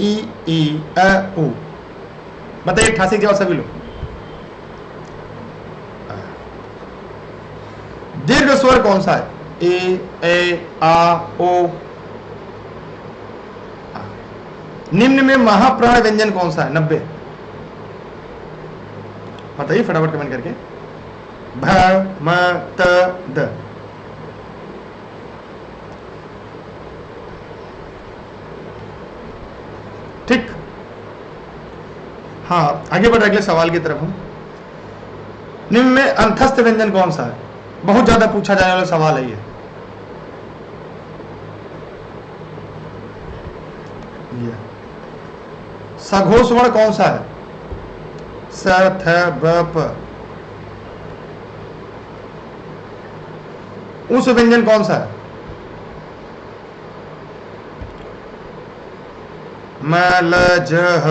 ई ई अ उ। बताइए 88 जवाब सभी लोग। दीर्घ स्वर कौन सा है? ए आ ओ। निम्न में महाप्राण व्यंजन कौन सा है? 90। बताइए फटाफट कमेंट करके। भ म त द। ठीक, हाँ आगे बढ़ अगले सवाल की तरफ हम। निम्न में अंतस्थ व्यंजन कौन सा है? बहुत ज्यादा पूछा जाने वाला सवाल है ये। सघोष वर्ण कौन सा है? स थ ब प। उस व्यंजन कौन सा है? म ल ज ह।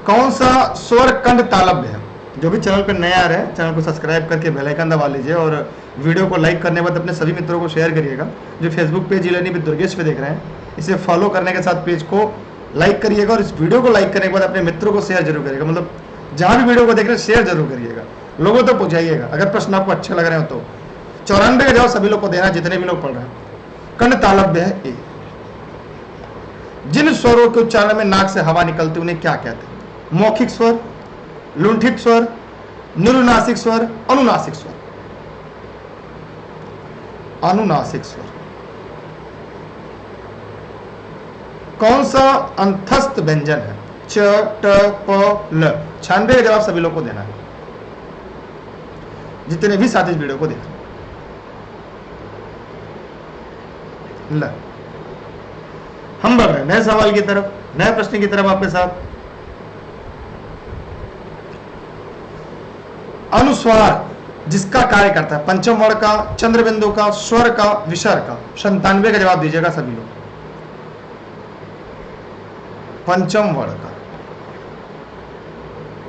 कौन सा स्वर कंड तालव्य है? जो भी चैनल पर नया आ रहे हैं चैनल को सब्सक्राइब करके बेल आइकन दबा लीजिए और वीडियो को लाइक करने के बाद अपने सभी मित्रों को शेयर करिएगा। जो Facebook page e-learning with Durgesh पे देख रहे हैं इसे फॉलो करने के साथ पेज को लाइक करिएगा और इस वीडियो को लाइक करने के बाद अपने मित्रों को शेयर जरूर करिएगा। मतलब जहां भी वीडियो को देख रहे हैं शेयर जरूर करिएगा, लोगों तो पहुंचाइएगा अगर प्रश्न आपको अच्छे लग रहे हो तो। 94 का जवाब सभी लोग को देना जितने भी लोग पढ़ रहे हैं। कंड तालव्य है ए। जिन स्वरों के उच्चारण में नाक से हवा निकलती उन्हें क्या कहते हैं? मौखिक स्वर, लुंठित स्वर, निरुनासिक स्वर, अनुनासिक स्वर। अनुनासिक स्वर। कौन सा अंतस्थ व्यंजन है? च ट प ल। 96 का जवाब सभी लोग को देना है जितने भी साथी इस वीडियो को देख रहे हैं। ल। हम बढ़ रहे हैं नए सवाल की तरफ, नए प्रश्न की तरफ आपके साथ। अनुस्वार जिसका कार्य करता है पंचम वर्ण का, चंद्र बिंदु का, स्वर का, विसर्ग का। 97 का जवाब दीजिएगा सभी लोग। पंचम वर्ण का।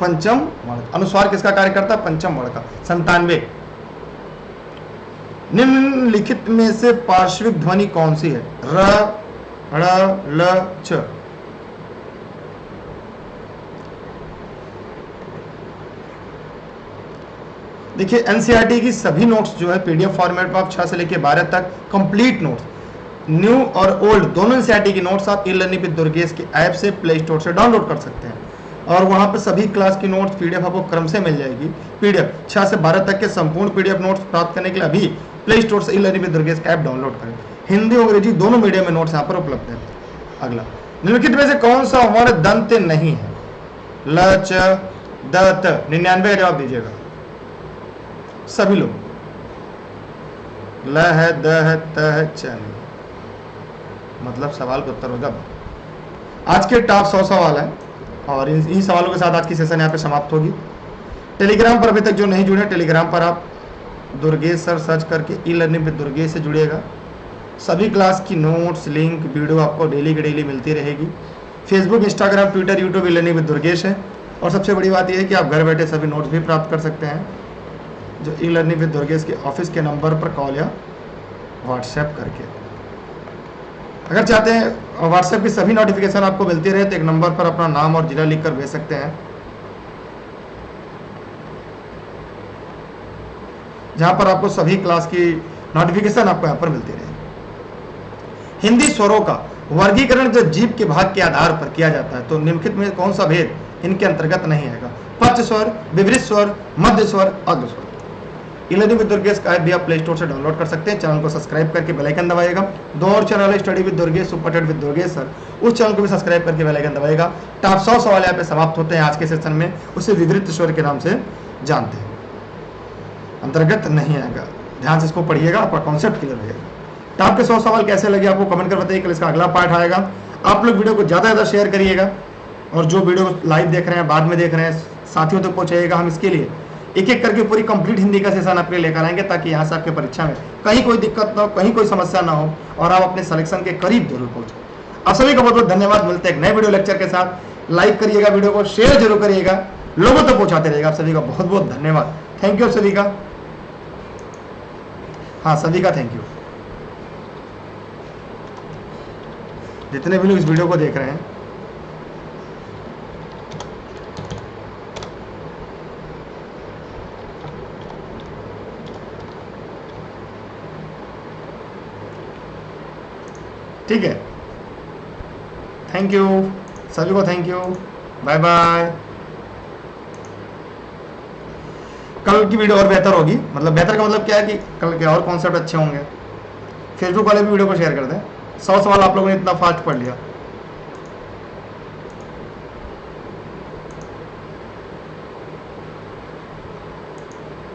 पंचम वर्ण अनुस्वार किसका कार्य करता है? पंचम वर्ण का। 97। निम्नलिखित में से पार्श्विक ध्वनि कौन सी है? र ड़ ल च। देखिए एनसीईआरटी की सभी नोट्स जो है पीडीएफ फॉर्मेट में आप 6 से लेकर 12 तक कंप्लीट नोट्स, न्यू और ओल्ड दोनों एनसीईआरटी की नोट्स आप ई-लर्निंग विद दुर्गेश की ऐप से, प्ले स्टोर से डाउनलोड कर सकते हैं और वहां पर सभी क्लास की नोट्स पीडीएफ आपको क्रम से मिल जाएगी। पीडीएफ 6 से 12 तक के संपूर्ण पीडीएफ नोट्स प्राप्त करने के लिए अभी प्ले स्टोर से ई-लर्निंग विद दुर्गेश का ऐप डाउनलोड करें। हिंदी और अंग्रेजी दोनों मीडियम में नोट्स यहाँ पर उपलब्ध है। अगला, निम्नलिखित में से कौन सा वर्ण दंत नहीं है? ल च द त। 99 का जवाब दीजिएगा सभी लोग। ल है, द है, त है, च नहीं। मतलब सवाल का उत्तर होगा। आज के टॉप 100 सवाल है और इन सवालों के साथ आज की सेशन यहाँ पे समाप्त होगी। टेलीग्राम पर अभी तक जो नहीं जुड़े, टेलीग्राम पर आप दुर्गेश सर सर्च करके ई-लर्निंग विद दुर्गेश से जुड़िएगा। सभी क्लास की नोट्स, लिंक, वीडियो आपको डेली की डेली मिलती रहेगी। Facebook, Instagram, Twitter, YouTube e-learning with Durgesh है। और सबसे बड़ी बात यह है कि आप घर बैठे सभी नोट्स भी प्राप्त कर सकते हैं जो ई-लर्निंग विद दुर्गेश के ऑफिस के नंबर पर कॉल या व्हाट्सएप करके। अगर चाहते हैं व्हाट्सएप की सभी नोटिफिकेशन आपको मिलती रहे तो एक नंबर पर अपना नाम और जिला लिखकर भेज सकते हैं, जहां पर आपको सभी क्लास की नोटिफिकेशन आपको यहाँ पर मिलती रहे। हिंदी स्वरों का वर्गीकरण जो जीभ के भाग के आधार पर किया जाता है तो निम्नलिखित में कौन सा भेद इनके अंतर्गत नहीं आएगा? पच स्वर, विवृत स्वर, मध्य स्वर, अग्र स्वर। ई-लर्निंग विद दुर्गेश का ऐप भी आप प्ले स्टोर से डाउनलोड कर सकते हैं। चैनल को सब्सक्राइब करके बेल आइकन दबाएगा। 2 और चैनल है, study with Durgesh, super TET with Durgesh sir, उस चैनल को भी सब्सक्राइब करके बेल आइकन दबाएगा। टॉप 100 सवाल यहाँ पे समाप्त होते हैं आज के सेशन में, उसे विवृत स्वर के नाम से जानते हैं, अंतर्गत नहीं आएगा। ध्यान से इसको पढ़िएगा, आपका कॉन्सेप्ट क्लियर हो जाएगा। तो आपके 100 सवाल कैसे लगे आपको कमेंट कर बताइए। कल इसका अगला पार्ट आएगा। आप लोग वीडियो को ज़्यादा से ज़्यादा शेयर करिएगा, और जो वीडियो लाइव देख रहे हैं, बाद में देख रहे हैं, साथियों तक पहुँचाइएगा। हम इसके लिए एक एक करके पूरी कंप्लीट हिंदी का सेशन आपके लेकर आएंगे, ताकि यहाँ से आपके परीक्षा में कहीं कोई दिक्कत ना हो, कहीं कोई समस्या ना हो, और आप अपने सिलेक्शन के करीब जरूर पहुँचे। आप सभी का बहुत बहुत धन्यवाद। मिलते हैं एक नए वीडियो लेक्चर के साथ। लाइक करिएगा, वीडियो को शेयर जरूर करिएगा, लोगों तक पहुँचाते रहिएगा। आप सभी का बहुत बहुत धन्यवाद। थैंक यू सभी का। हाँ, सभी का थैंक यू। जितने भी लोग इस वीडियो को देख रहे हैं, ठीक है, थैंक यू सभी को, थैंक यू, बाय बाय। कल की वीडियो और बेहतर होगी, मतलब बेहतर का मतलब क्या है कि कल के और कॉन्सेप्ट अच्छे होंगे। फेसबुक वाले भी वीडियो को शेयर कर दें। 100 सवाल आप लोगों ने इतना फास्ट पढ़ लिया।